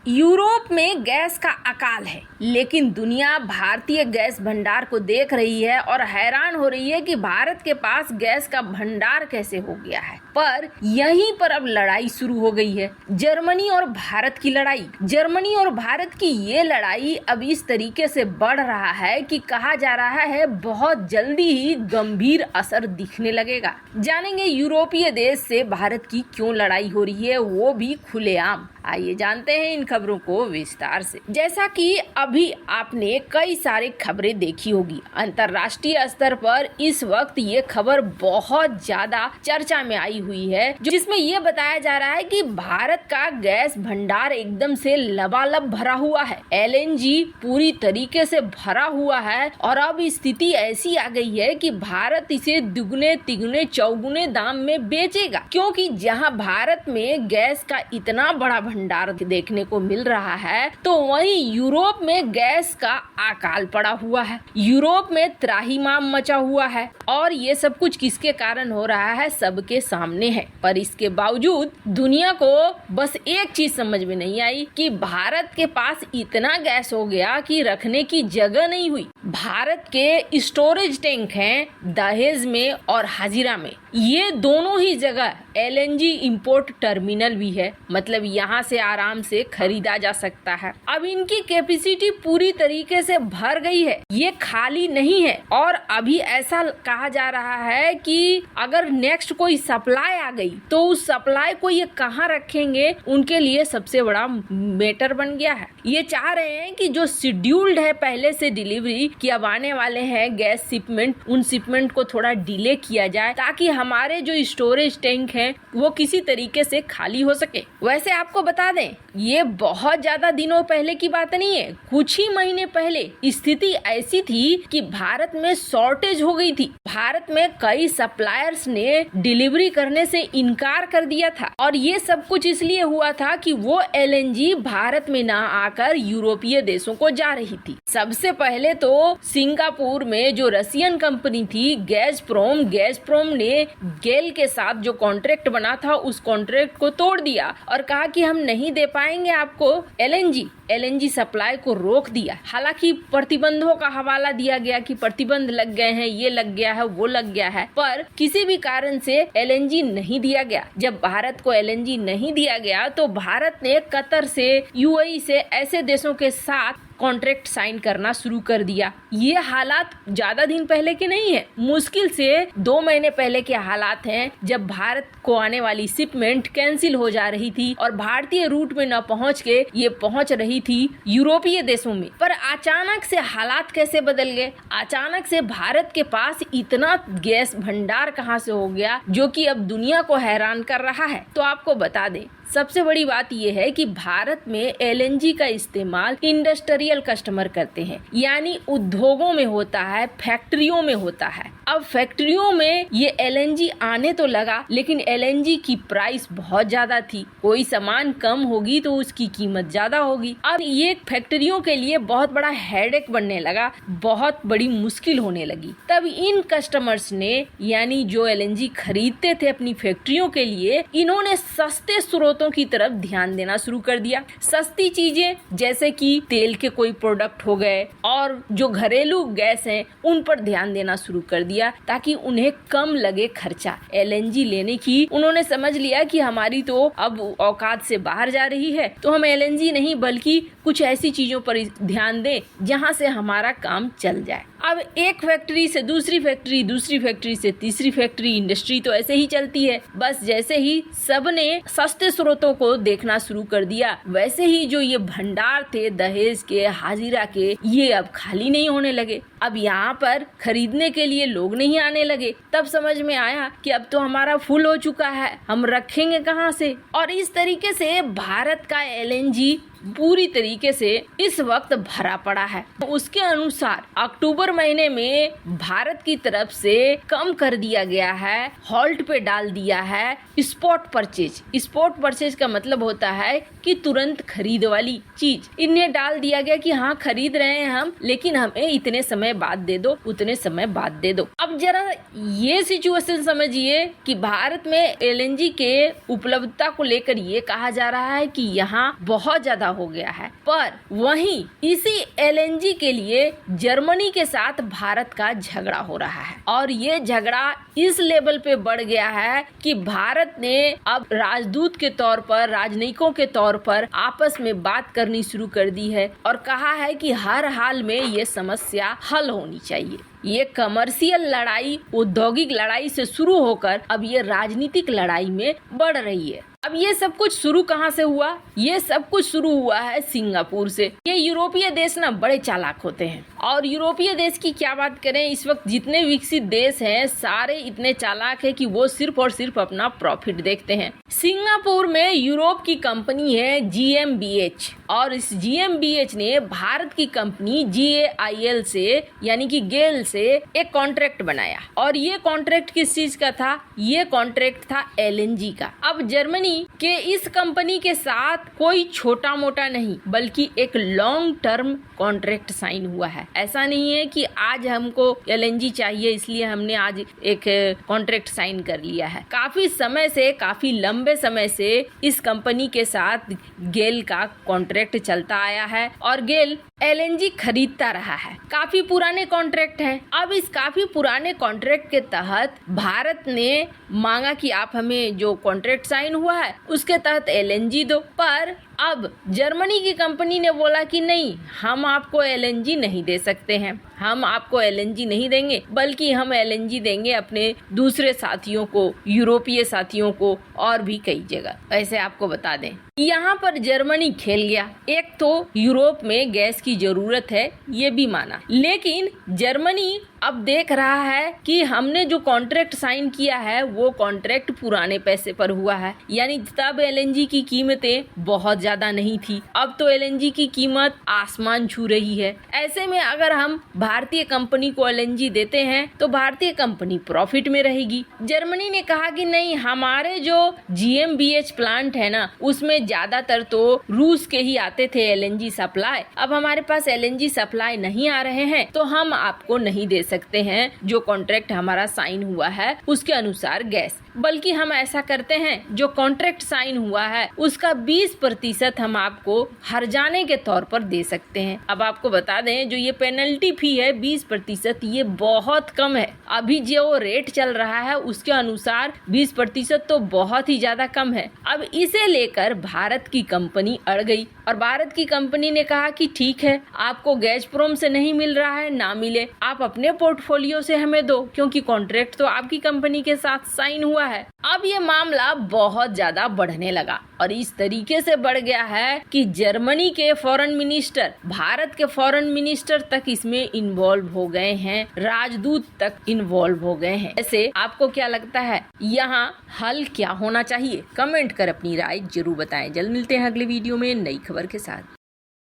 Europe में gas का अकाल है, लेकिन दुनिया भारतीय गैस भंडार को देख रही है और हैरान हो रही है कि भारत के पास गैस का भंडार कैसे हो गया है। पर यहीं पर अब लड़ाई शुरू हो गई है, जर्मनी और भारत की लड़ाई। जर्मनी और भारत की ये लड़ाई अब इस तरीके से बढ़ रहा है कि कहा जा रहा है बहुत जल्दी ही गंभीर असर दिखने लगेगा। जानेंगे यूरोपीय देश से भारत की क्यों लड़ाई हो रही है, वो भी खुलेआम। आइए जानते हैं इन खबरों को विस्तार से। जैसा कि अभी आपने कई सारी खबरें देखी होगी, अंतर्राष्ट्रीय स्तर पर इस वक्त ये खबर बहुत ज्यादा चर्चा में आई हुई है, जिसमें ये बताया जा रहा है कि भारत का गैस भंडार एकदम से लबालब भरा हुआ है। एलएनजी पूरी तरीके से भरा हुआ है और अब स्थिति ऐसी आ गई है कि भारत इसे दुगने तिगुने चौगुने दाम में बेचेगा, क्योंकि जहां भारत में गैस का इतना बड़ा भंडार देखने को मिल रहा है, तो वहीं यूरोप में गैस का अकाल पड़ा हुआ है। यूरोप में त्राहिमाम मचा हुआ है और ये सब कुछ किसके कारण हो रहा है सबके सामने है। पर इसके बावजूद दुनिया को बस एक चीज समझ में नहीं आई कि भारत के पास इतना गैस हो गया कि रखने की जगह नहीं हुई। भारत के स्टोरेज टैंक हैं दहेज में और हाजिरा में, ये दोनों ही जगह एलएनजी इंपोर्ट टर्मिनल भी है, मतलब यहाँ से आराम से खरीदा जा सकता है। अब इनकी कैपेसिटी पूरी तरीके से भर गई है, ये खाली नहीं है। और अभी ऐसा कहा जा रहा है कि अगर नेक्स्ट कोई सप्लाई आ गई तो उस सप्लाई को ये कहाँ रखेंगे, उनके लिए सबसे बड़ा मैटर बन गया है। ये चाह रहे हैं कि जो शेड्यूल्ड है पहले से डिलीवरी कि अब आने वाले हैं गैस शिपमेंट, उन शिपमेंट को थोड़ा डिले किया जाए ताकि हमारे जो स्टोरेज टैंक हैं वो किसी तरीके से खाली हो सके। वैसे आपको बता दें, ये बहुत ज्यादा दिनों पहले की बात नहीं है, कुछ ही महीने पहले स्थिति ऐसी थी कि भारत में शॉर्टेज हो गई थी। भारत में कई सप्लायर्स ने डिलीवरी करने से इनकार कर दिया था और ये सब कुछ इसलिए हुआ था कि वो एलएनजी भारत में ना आकर यूरोपीय देशों को जा रही थी। सबसे पहले तो सिंगापुर में जो रशियन कंपनी थी गैसप्रोम ने गेल के साथ जो कॉन्ट्रैक्ट बना था उस कॉन्ट्रैक्ट को तोड़ दिया और कहा कि हम नहीं दे पाएंगे आपको एलएनजी सप्लाई को रोक दिया। हालांकि प्रतिबंधों का हवाला दिया गया कि प्रतिबंध लग गए हैं, ये लग गया है, वो लग गया है, पर किसी भी कारण से एलएनजी नहीं दिया गया। जब भारत को एलएनजी नहीं दिया गया तो भारत ने कतर से, यूएई से, ऐसे देशों के साथ कॉन्ट्रैक्ट साइन करना शुरू कर दिया। ये हालात ज्यादा दिन पहले के नहीं है, मुश्किल से 2 महीने पहले के हालात हैं, जब भारत को आने वाली शिपमेंट कैंसिल हो जा रही थी और भारतीय रूट में न पहुंच के ये पहुंच रही थी यूरोपीय देशों में। पर अचानक से हालात कैसे बदल गए, अचानक से भारत के पास इतना गैस भंडार कहां से हो गया जो कि अब दुनिया को हैरान कर रहा है। तो आपको बता दें, सबसे बड़ी बात यह है कि भारत में एलएनजी का इस्तेमाल इंडस्ट्रियल कस्टमर करते हैं, यानी उद्योगों में होता है, फैक्ट्रियों में होता है। अब फैक्ट्रियों में ये एलएनजी आने तो लगा, लेकिन एलएनजी की प्राइस बहुत ज्यादा थी। कोई सामान कम होगी तो उसकी कीमत ज्यादा होगी। अब ये फैक्ट्रियों के लिए बहुत बड़ा हेडेक बनने लगा, बहुत बड़ी मुश्किल होने लगी। तब इन कस्टमर्स ने, यानी जो एलएनजी खरीदते थे अपनी फैक्ट्रियों के लिए, इन्होंने सस्ते स्रोतों की तरफ ध्यान देना शुरू कर दिया। सस्ती चीजें जैसे कि तेल के कोई प्रोडक्ट हो गए और जो घरेलू गैस हैं उन पर ध्यान देना शुरू कर दिया ताकि उन्हें कम लगे खर्चा एलएनजी लेने की। उन्होंने समझ लिया कि हमारी तो अब औकात से बाहर जा रही है, तो हम एलएनजी नहीं बल्कि कुछ ऐसी चीजों पर ध्यान दें जहां से हमारा काम चल जाए। अब एक फैक्ट्री से दूसरी फैक्ट्री, दूसरी फैक्ट्री से तीसरी फैक्ट्री, इंडस्ट्री तो ऐसे ही चलती है। बस जैसे ही सबने सस्ते स्रोतों को देखना शुरू कर दिया, वैसे ही जो ये भंडार थे दहेज के, हाजिरा के, ये अब खाली नहीं होने लगे। अब यहाँ पर खरीदने के लिए लोग नहीं आने लगे। तब समझ में आया कि अब तो हमारा फुल हो चुका है, हम रखेंगे कहाँ से। और इस तरीके से भारत का एलएनजी पूरी तरीके से इस वक्त भरा पड़ा है। उसके अनुसार अक्टूबर महीने में भारत की तरफ से कम कर दिया गया है, हॉल्ट पे डाल दिया है स्पॉट परचेज। स्पॉट परचेज का मतलब होता है कि तुरंत खरीद वाली चीज। इन्हें डाल दिया गया कि हाँ खरीद रहे हैं हम, लेकिन हमें इतने समय बाद दे दो, उतने समय बाद दे दो। अब जरा ये सिचुएशन समझिए कि भारत में एलएनजी के उपलब्धता को लेकर ये कहा जा रहा है कि यहाँ बहुत ज्यादा सौदा हो गया है। पर वहीं इसी एलएनजी के लिए जर्मनी के साथ भारत का झगड़ा हो रहा है और ये झगड़ा इस लेवल पे बढ़ गया है कि भारत ने अब राजदूत के तौर पर, राजनयिकों के तौर पर आपस में बात करनी शुरू कर दी है और कहा है कि हर हाल में ये समस्या हल होनी चाहिए। ये कमर्शियल लड़ाई, औद्योगिक लड़ाई से शुरू होकर अब ये राजनीतिक लड़ाई में बढ़ रही है। अब ये सब कुछ शुरू कहाँ से हुआ? ये सब कुछ शुरू हुआ है सिंगापुर से। ये यूरोपीय देश ना बड़े चालाक होते हैं और यूरोपीय देश की क्या बात करें, इस वक्त जितने विकसित देश हैं सारे इतने चालाक है कि वो सिर्फ और सिर्फ अपना प्रॉफिट देखते हैं। सिंगापुर में यूरोप की कंपनी है GmbH और इस GmbH ने भारत की कंपनी GAIL से यानी कि गेल से एक कॉन्ट्रैक्ट बनाया और ये कॉन्ट्रैक्ट किस चीज का था? ये कॉन्ट्रैक्ट था LNG का। अब जर्मनी के इस कंपनी के साथ कोई छोटा मोटा नहीं बल्कि एक लॉन्ग टर्म कॉन्ट्रैक्ट साइन हुआ है। ऐसा नहीं है कि आज हमको LNG चाहिए इसलिए हमने आज एक कॉन्ट्रैक्ट साइन कर लिया है। काफी समय से, काफी लंबे समय से इस कंपनी के साथ गेल का कॉन्ट्रैक्ट चलता आया है और गेल LNG खरीदता रहा है। काफी पुराने कॉन्ट्रैक्ट हैं। अब इस काफी पुराने कॉन्ट्रैक्ट के तहत भारत ने मांगा कि आप हमें जो कॉन्ट्रैक्ट साइन हुआ है उसके तहत LNG दो, पर अब जर्मनी की कंपनी ने बोला कि नहीं, हम आपको LNG नहीं दे सकते हैं, हम आपको LNG नहीं देंगे बल्कि हम LNG देंगे अपने दूसरे साथियों को, यूरोपीय साथियों को और भी कई जगह। ऐसे आपको बता दें यहाँ पर जर्मनी खेल गया। एक तो यूरोप में गैस की जरूरत है ये भी माना, लेकिन जर्मनी अब देख रहा है कि हमने जो कॉन्ट्रैक्ट साइन किया है वो कॉन्ट्रैक्ट पुराने पैसे पर हुआ है, यानी तब LNG की कीमतें बहुत ज्यादा नहीं थी, अब तो LNG की कीमत आसमान छू रही है। ऐसे में अगर हम भारतीय कंपनी को LNG देते हैं तो भारतीय कंपनी प्रॉफिट में रहेगी। जर्मनी ने कहा कि नहीं, हमारे जो GmbH प्लांट है ना उसमें ज्यादातर तो रूस के ही आते थे LNG सप्लाई, अब हमारे पास LNG सप्लाई नहीं आ रहे हैं तो हम आपको नहीं दे सकते हैं जो कॉन्ट्रैक्ट हमारा साइन हुआ है उसके अनुसार गैस, बल्कि हम ऐसा करते हैं जो कॉन्ट्रैक्ट साइन हुआ है उसका 20% हम आपको हर्जाने के तौर पर दे सकते हैं। अब आपको बता दें जो ये पेनल्टी फी है 20%, ये बहुत कम है। अभी जो रेट चल रहा है उसके अनुसार 20% तो बहुत ही ज्यादा कम है। अब इसे लेकर भारत की कंपनी अड़ गई और भारत की कंपनी ने कहा कि ठीक है, आपको गैसप्रोम से नहीं मिल रहा है, ना मिले, आप अपने पोर्टफोलियो से हमें दो क्योंकि कॉन्ट्रैक्ट तो आपकी कंपनी के साथ साइन हुआ है। अब ये मामला बहुत ज्यादा बढ़ने लगा और इस तरीके से बढ़ गया है कि जर्मनी के फॉरेन मिनिस्टर, भारत के फॉरेन मिनिस्टर तक इसमें इन्वॉल्व हो गए हैं, राजदूत तक इन्वॉल्व हो गए हैं। ऐसे आपको क्या लगता है यहाँ हल क्या होना चाहिए? कमेंट कर अपनी राय जरूर बताएं। जल्द मिलते हैं अगले वीडियो में नई खबर के साथ।